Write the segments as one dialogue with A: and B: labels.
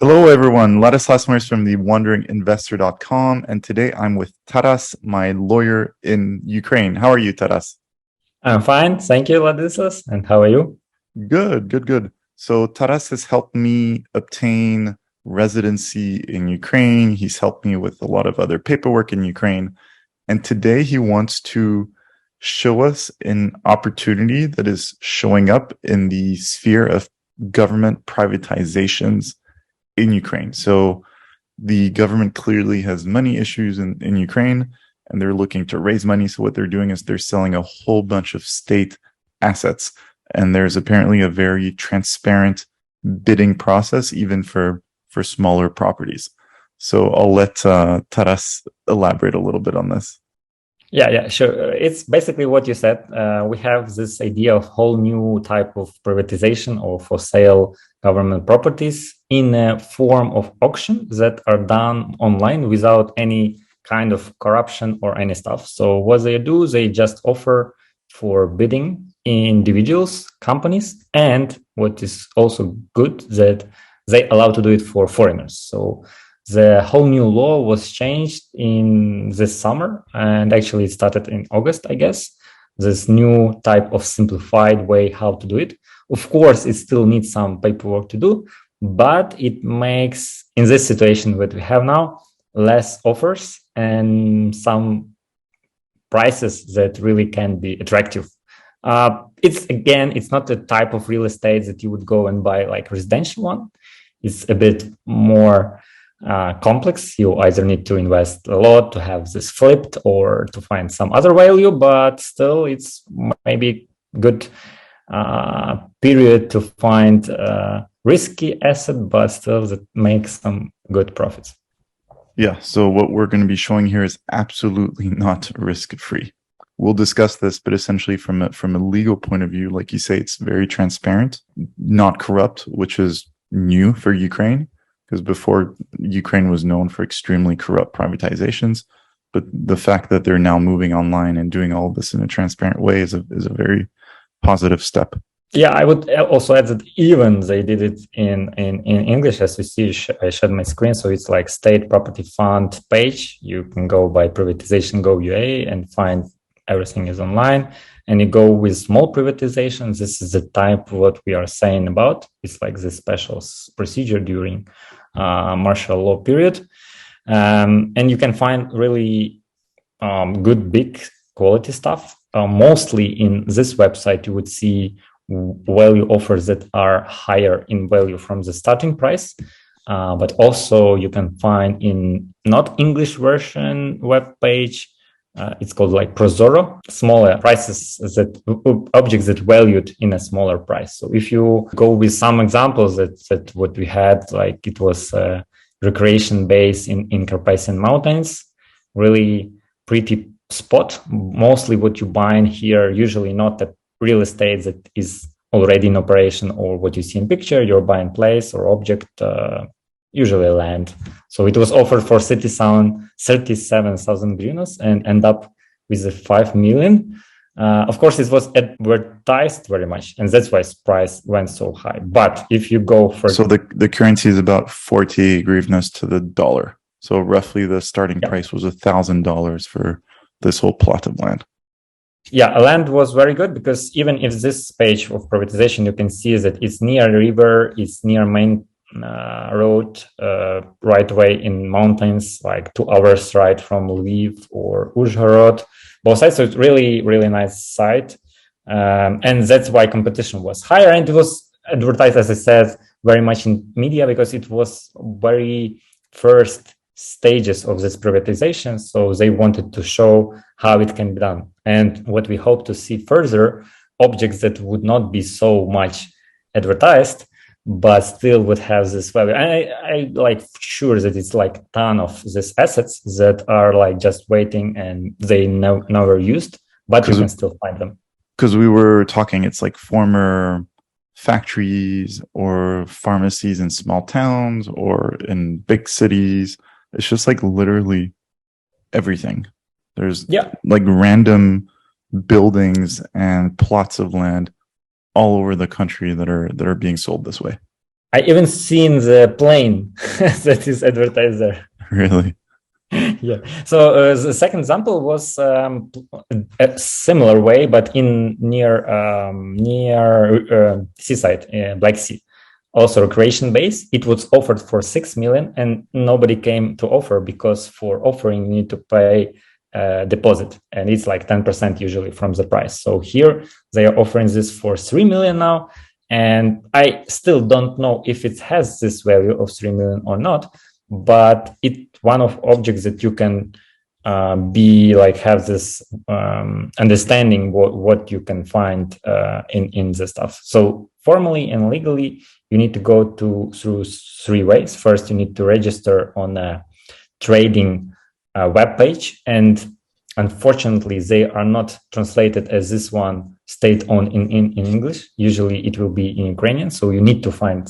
A: Hello, everyone. Ladislav Mers from the wanderinginvestor.com. And today I'm with Taras, my lawyer in Ukraine. How are you, Taras?
B: I'm fine. Thank you, Ladislas. And how are you?
A: Good, good, good. So Taras has helped me obtain residency in Ukraine. He's helped me with a lot of other paperwork in Ukraine. And today he wants to show us an opportunity that is showing up in the sphere of government privatizations in Ukraine. So the government clearly has money issues in Ukraine, and they're looking to raise money. So what they're doing is they're selling a whole bunch of state assets. And there's apparently a very transparent bidding process, even for smaller properties. So I'll let Taras elaborate a little bit on this.
B: Yeah, sure. It's basically what you said. We have this idea of whole new type of privatization or for sale government properties in a form of auction that are done online without any kind of corruption or any stuff. So what they do, they just offer for bidding individuals, companies, and what is also good that they allow to do it for foreigners. So the whole new law was changed in this summer, and actually it started in August, I guess. This new type of simplified way how to do it. Of course, it still needs some paperwork to do, but it makes, in this situation that we have now, less offers and some prices that really can be attractive. It's not the type of real estate that you would go and buy like residential one. It's a bit more complex. You either need to invest a lot to have this flipped or to find some other value, but still it's maybe good period to find risky asset, but still that makes some good profits.
A: Yeah, so what we're going to be showing here is absolutely not risk-free. We'll discuss this, but essentially from a legal point of view, like you say, it's very transparent, not corrupt, which is new for Ukraine, because before Ukraine was known for extremely corrupt privatizations. But the fact that they're now moving online and doing all of this in a transparent way is a very positive step.
B: Yeah, I would also add that even they did it in English, as you see, I shared my screen. So it's like State Property Fund page. You can go by privatization go.ua and find everything is online. And you go with small privatizations. This is the type of what we are saying about. It's like the special procedure during martial law period. And you can find really good, big quality stuff. Mostly in this website, you would see value offers that are higher in value from the starting price. But also you can find in not English version web page, it's called like Prozoro, smaller prices that objects that valued in a smaller price. So if you go with some examples that what we had, like it was a recreation base in Carpathian Mountains, really pretty spot. Mostly what you buy in here, usually not the real estate that is already in operation or what you see in picture, you're buying place or object, usually land. So it was offered for 37,000 hryvnias and end up with a 5 million. Of course, it was advertised very much, and that's why its price went so high. But if you go for...
A: So the currency is about 40 hryvnias to the dollar. So roughly the starting price was $1,000 for this whole plot of land.
B: Yeah, land was very good because even if this page of privatization, you can see that it's near a river, it's near main road, right away in mountains, like 2 hours ride from Lviv or Uzhhorod, both sides. So it's really, really nice site. And that's why competition was higher. And it was advertised, as I said, very much in media because it was very first stages of this privatization. So they wanted to show how it can be done. And what we hope to see further, objects that would not be so much advertised, but still would have this value. And I like sure that it's like a ton of these assets that are like just waiting and they never used, but you can still find them.
A: Because we were talking, it's like former factories or pharmacies in small towns or in big cities. It's just like literally everything. There's like random buildings and plots of land all over the country that are being sold this way.
B: I even seen the plane that is advertised there.
A: Really?
B: Yeah. So the second example was a similar way, but in near seaside, Black Sea. Also recreation base. It was offered for 6 million, and nobody came to offer because for offering you need to pay deposit, and it's like 10% usually from the price. So here they are offering this for 3 million now, and I still don't know if it has this value of 3 million or not. But it's one of objects that you can be like have this understanding what you can find in the stuff. So formally and legally, you need to go through 3 ways. First, you need to register on a trading web page, and unfortunately, they are not translated as this one state-owned in English. Usually, it will be in Ukrainian. So you need to find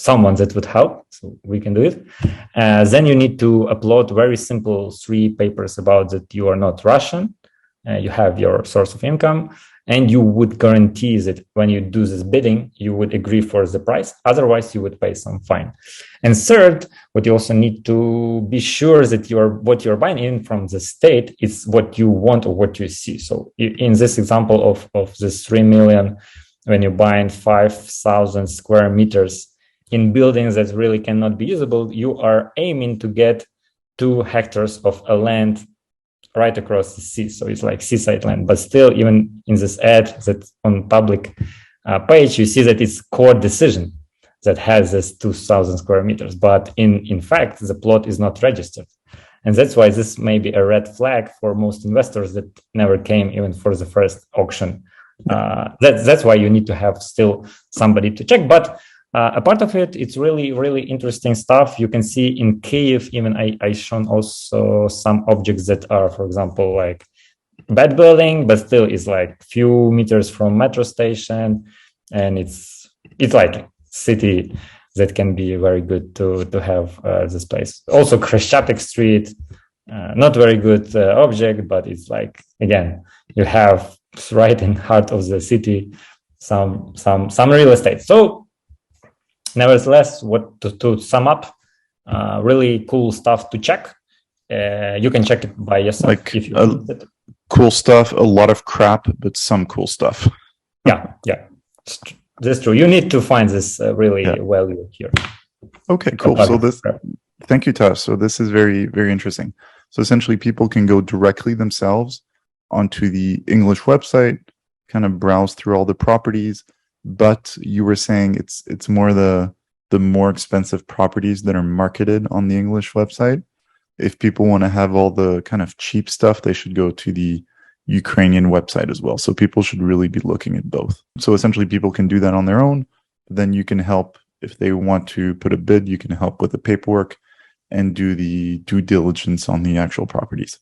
B: someone that would help, so we can do it. Then you need to upload very simple 3 papers about that you are not Russian, you have your source of income, and you would guarantee that when you do this bidding, you would agree for the price. Otherwise, you would pay some fine. And third, what you also need to be sure that what you're buying in from the state is what you want or what you see. So in this example of this 3 million, when you're buying 5,000 square meters in buildings that really cannot be usable, you are aiming to get 2 hectares of a land right across the sea. So it's like seaside land, but still, even in this ad that's on public page, you see that it's court decision that has this 2,000 square meters. But in fact, the plot is not registered. And that's why this may be a red flag for most investors that never came even for the first auction. That's why you need to have still somebody to check. But a part of it, it's really, really interesting stuff. You can see in Kyiv, even I shown also some objects that are, for example, like bad building, but still is like few meters from metro station. And it's like city that can be very good to have this place. Also Chreshchatyk Street, not very good object, but it's like, again, you have right in heart of the city, some real estate. So nevertheless, to sum up, really cool stuff to check. You can check it by yourself.
A: Like
B: if you want it.
A: Cool stuff, a lot of crap, but some cool stuff.
B: Yeah, that's true. You need to find this really value here.
A: Okay, cool. So thank you, Taras. So this is very, very interesting. So essentially, people can go directly themselves onto the English website, kind of browse through all the properties. But you were saying it's more the more expensive properties that are marketed on the English website. If people want to have all the kind of cheap stuff, they should go to the Ukrainian website as well. So people should really be looking at both. So essentially people can do that on their own. Then you can help if they want to put a bid, you can help with the paperwork and do the due diligence on the actual properties.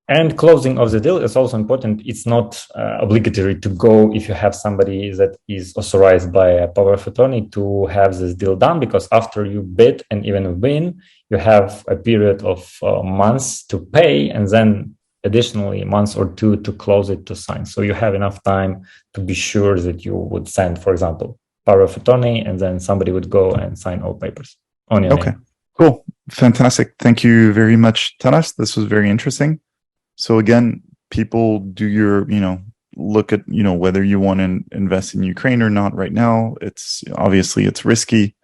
B: And closing of the deal is also important. It's not obligatory to go if you have somebody that is authorized by a power of attorney to have this deal done, because after you bid and even win, you have a period of months to pay, and then additionally months or 2 to close it to sign. So you have enough time to be sure that you would send, for example, power of attorney, and then somebody would go and sign all papers on your name.
A: Cool. Fantastic. Thank you very much, Taras. This was very interesting. So again, people do your, look at, whether you want to invest in Ukraine or not right now. It's obviously risky.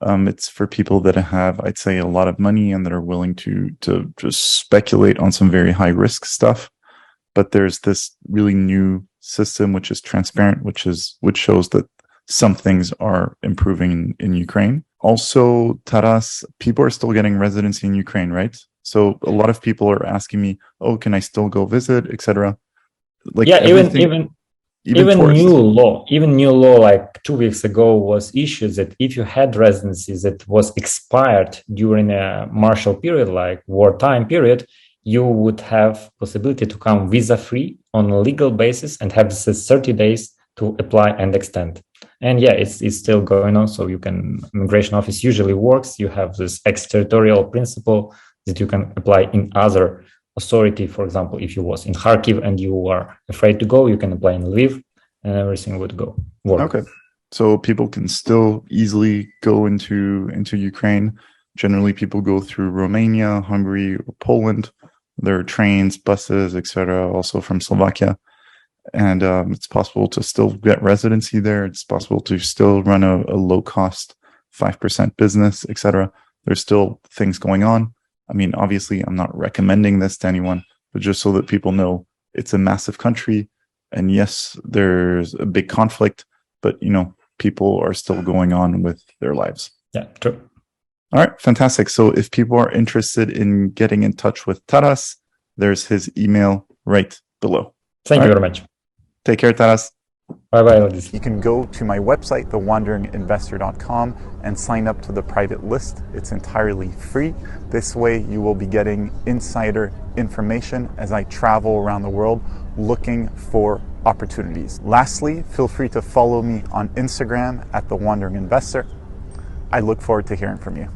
A: It's for people that have, I'd say, a lot of money and that are willing to just speculate on some very high risk stuff. But there's this really new system, which is transparent, which shows that some things are improving in Ukraine. Also, Taras, people are still getting residency in Ukraine, right? So a lot of people are asking me, "Oh, can I still go visit, etc." Like even
B: new law like 2 weeks ago was issued that if you had residency that was expired during a martial period, like wartime period, you would have possibility to come visa free on a legal basis and have 30 days to apply and extend. And it's still going on. So immigration office usually works. You have this extraterritorial principle that you can apply in other authority. For example, if you was in Kharkiv and you are afraid to go, you can apply in Lviv and everything would work.
A: Okay. So people can still easily go into Ukraine. Generally, people go through Romania, Hungary, or Poland. There are trains, buses, etc., also from Slovakia. And it's possible to still get residency there. It's possible to still run a low-cost 5% business, etc. There's still things going on. I mean, obviously, I'm not recommending this to anyone, but just so that people know, it's a massive country. And yes, there's a big conflict, but, people are still going on with their lives.
B: Yeah, true.
A: All right, fantastic. So if people are interested in getting in touch with Taras, there's his email right below.
B: Thank you very much.
A: Take care, Taras.
B: Bye-bye, ladies.
A: You can go to my website, thewanderinginvestor.com, and sign up to the private list. It's entirely free. This way you will be getting insider information as I travel around the world looking for opportunities. Lastly, feel free to follow me on Instagram at The Wandering Investor. I look forward to hearing from you.